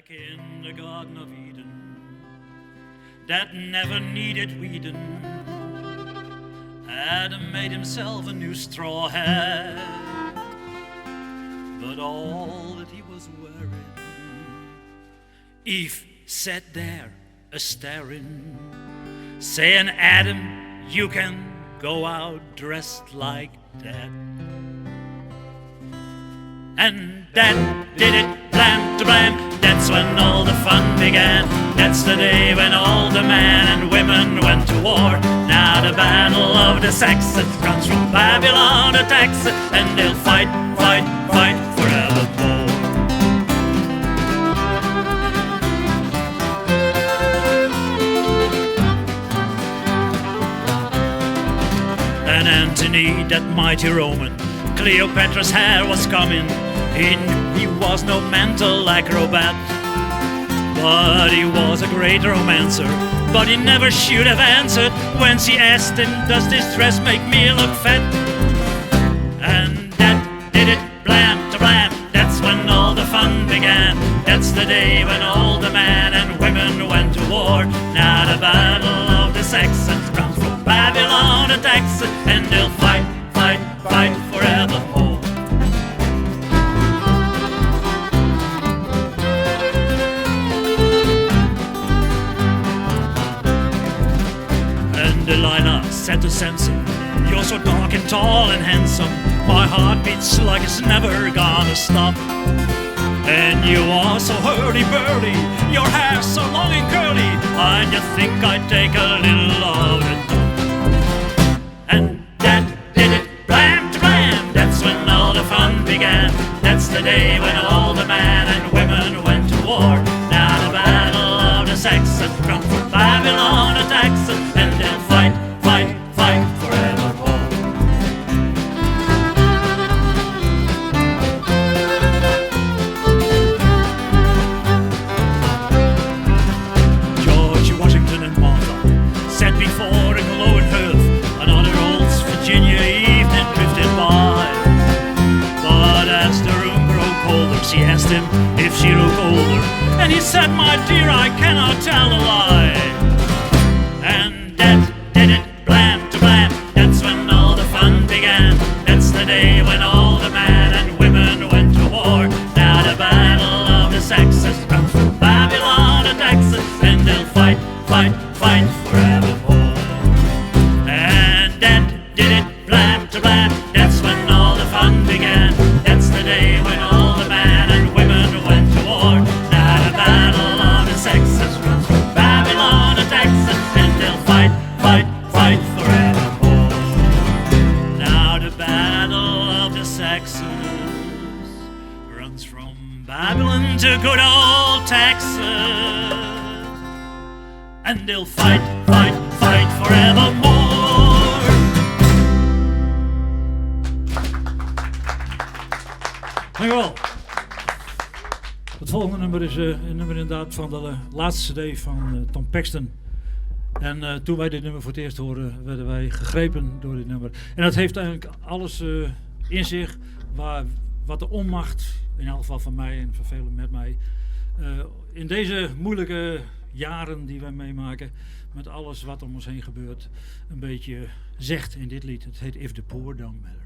like in the Garden of Eden, that never needed weeding. Adam made himself a new straw hat, but all that he was wearing, Eve sat there a-staring, saying, Adam, you can go out dressed like that. And that did it, blam to blam, that's when all the fun began. That's the day when all the men and women went to war. Now the battle of the sexes comes from Babylon attacks it, and they'll fight, fight, fight forevermore. And Antony, that mighty Roman, Cleopatra's hair was coming. He was no mental acrobat, but he was a great romancer. But he never should have answered when she asked him, does this dress make me look fat? And that did it, blam to blam, that's when all the fun began. That's the day when all the men and women went to war. Now the battle of the sexes comes from Babylon attacks it, and they'll fight, fight, fight forevermore. Delilah said to Samson, you're so dark and tall and handsome, my heart beats like it's never gonna stop. And you are so hurdy-burdy, your hair's so long and curly, I just think I'd take a little of it. And that did it, blam to blam, that's when all the fun began. That's the day when all the men and women went to war. Now the battle of the sexes comes from Babylon attacks it, and they'll fight, fight, fight forevermore. George Washington and Martha sat before a glowing hearth. Another old Virginia evening drifted by. But as the room grew colder, she asked him if she looked older, and he said, my dear, I cannot tell a lie. And that did it, blam to blam, that's when all the fun began. That's the day when all the men and women went to war. Now the battle of the sexes comes from Babylon attacks it, and they'll fight, fight, fight forevermore. And that did it, blam to blam, that's when all the fun began. That's the day when all the men and women went to war. Now the battle of the sexes comes from Babylon attacks it, and they'll fight, fight, fight forevermore. Now the battle of the sexes runs from Babylon to good old Texas, and they'll fight, fight, fight forevermore. Dankjewel. Het volgende nummer is een nummer inderdaad van de laatste cd van Tom Paxton. En toen wij dit nummer voor het eerst hoorden, werden wij gegrepen door dit nummer. En dat heeft eigenlijk alles in zich wat de onmacht, in elk geval van mij en van velen met mij, in deze moeilijke jaren die wij meemaken, met alles wat om ons heen gebeurt, een beetje zegt in dit lied. Het heet If the Poor Don't Matter.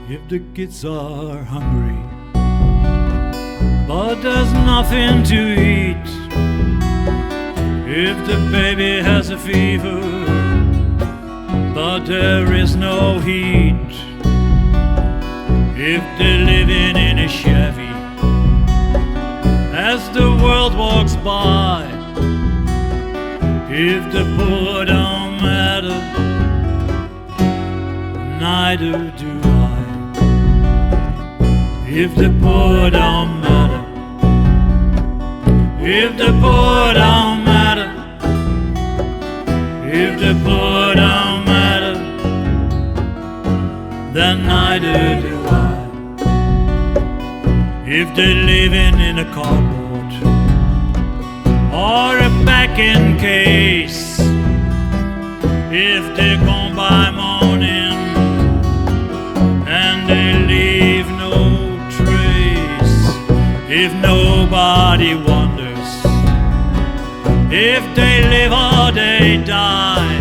If the kids are hungry, but there's nothing to eat, if the baby has a fever, but there is no heat, if they're living in a Chevy as the world walks by, if the poor don't matter, neither do I. If the poor don't matter, if the poor don't matter, if the poor don't matter, then neither do I. if they're living in a cardboard or a packing case, if they're gone by morning and they leave no trace, if nobody wonders if they live or they die,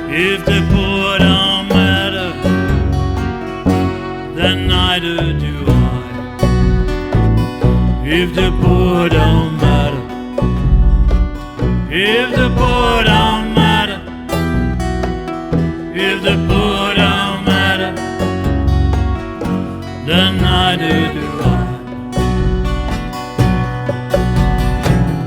if the poor don't matter, then neither do I. If the poor don't matter, if the poor don't matter, if the poor don't matter, then neither do I.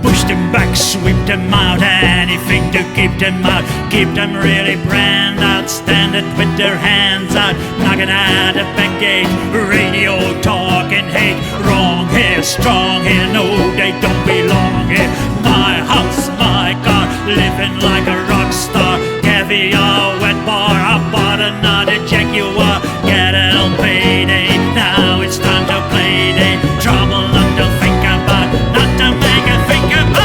Push them back, sweep them out, anything to keep them out, keep them really brand out, stand it with their hands out, knocking at the back gate, radio talking hate, wrong here, strong here, no they don't belong here. My house, my car, living like a rock star, caviar, wet bar, I bought another Jaguar, get it on payday, now it's time to play day, trouble not to think about, not to make it think about.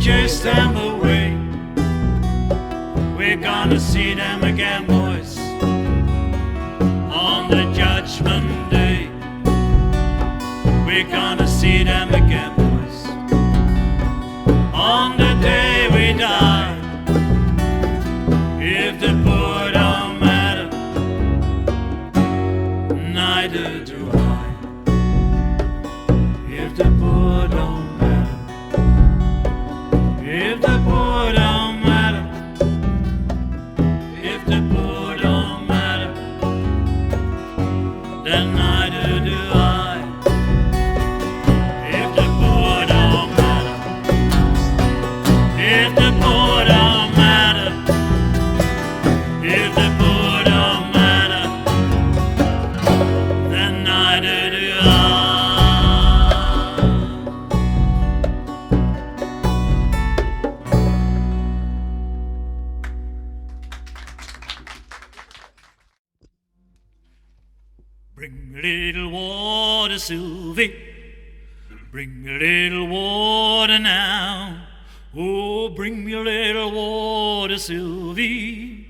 Chase them away, we're gonna see them again, boys, on the judgment day. We're gonna see them again, boys, on the day we die. If the poor don't matter, neither do I. If the poor don't matter, if the poor don't matter, if the poor don't matter, then neither do I. If the poor don't matter, if the poor don't matter, if the poor don't matter, then neither do I. Bring a little water, Sylvie. Bring a little water now. Oh, bring me a little water, Sylvie.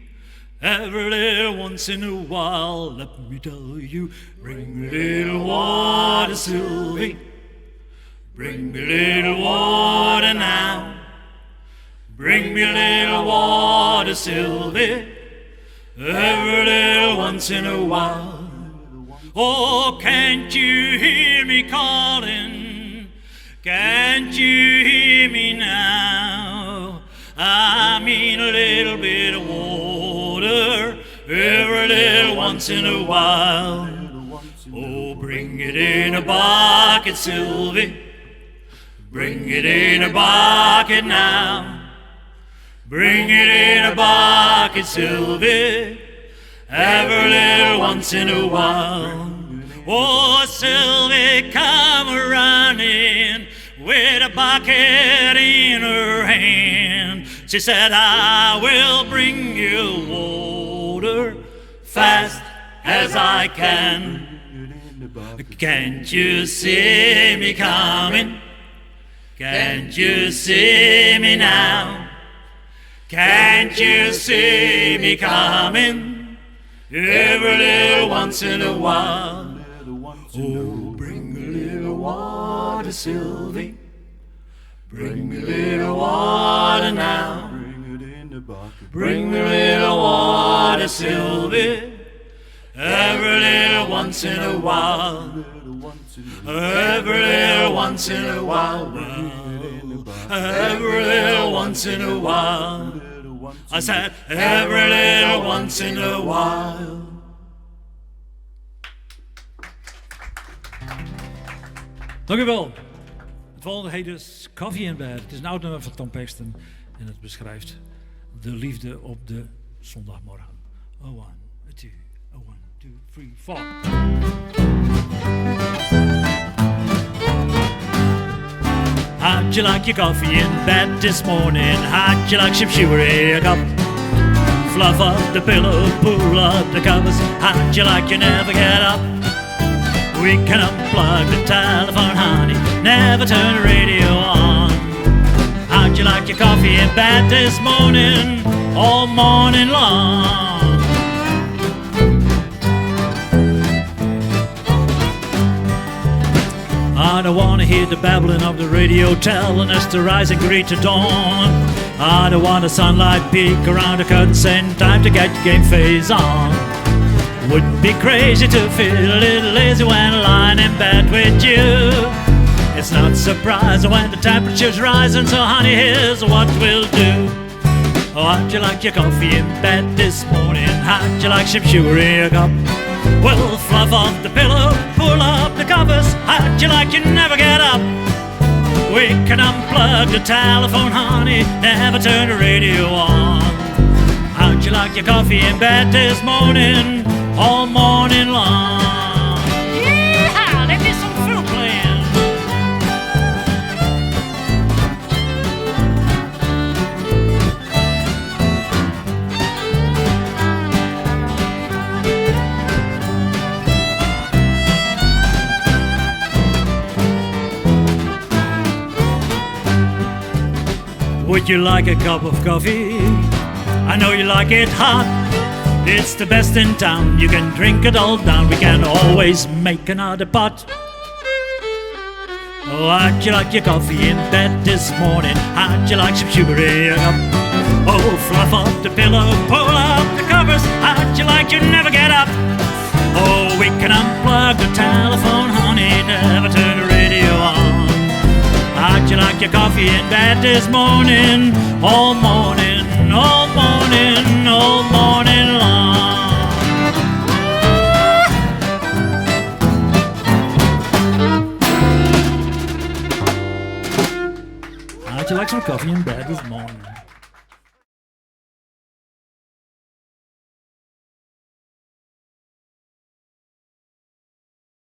Every little once in a while, let me tell you. Bring me a little water, Sylvie. Bring me a little water now. Bring me a little water, Sylvie. Every little once in a while. Oh, can't you hear me calling? Can't you hear me now? I mean a little bit of water every little once in a while. Oh, bring it in a bucket, Sylvie. Bring it in a bucket now. Bring it in a bucket, Sylvie. Every little once in a while. Oh, Sylvie, come running with a bucket in her hand. She said, I will bring you water fast as I can. Can't you see me coming? Can't you see me now? Can't you see me coming? Every little once in a while. Oh, bring a little water, Sylvie. Bring me a little water now. Bring me a little water, Sylvie. Every little once in a while. Every little once in a while. Every little once in a while. I said every little once in a while. Dank u wel. Het volgende heet dus Coffee in Bed. Het is een oud nummer van Tom Paxton en het beschrijft de liefde op de zondagmorgen. A 1, a 2, a 1, 2, 3, 4. How'd you like your coffee in bed this morning? How'd you like some chivalry? A cup, fluff up the pillow, pull up the covers. How'd you like you never get up? We can unplug the telephone, honey, never turn the radio on. How'd you like your coffee in bed this morning, all morning long? I don't wanna hear the babbling of the radio telling us to rise and greet the dawn. I don't want the sunlight peek around the curtain saying time to get your game face on. Wouldn't be crazy to feel a little lazy when lying in bed with you. It's not surprising when the temperature's rising, so honey, here's what we'll do. Oh, how'd you like your coffee in bed this morning? How'd you like some sugar in a cup? Well, fluff off the pillow, pull up the covers. How'd you like you never get up? We can unplug the telephone, honey, never turn the radio on. How'd you like your coffee in bed this morning, all morning long? Yeehaw, let me some flute playing. Would you like a cup of coffee? I know you like it hot. It's the best in town. You can drink it all down. We can always make another pot. Oh, how'd you like your coffee in bed this morning? How'd you like some sugar in a cup? Oh, fluff up the pillow, pull up the covers. How'd you like you never get up? Oh, we can unplug the telephone, honey, never turn the radio on. How'd you like your coffee in bed this morning? All morning, all morning, all morning long. How'd you like some coffee in bed this morning?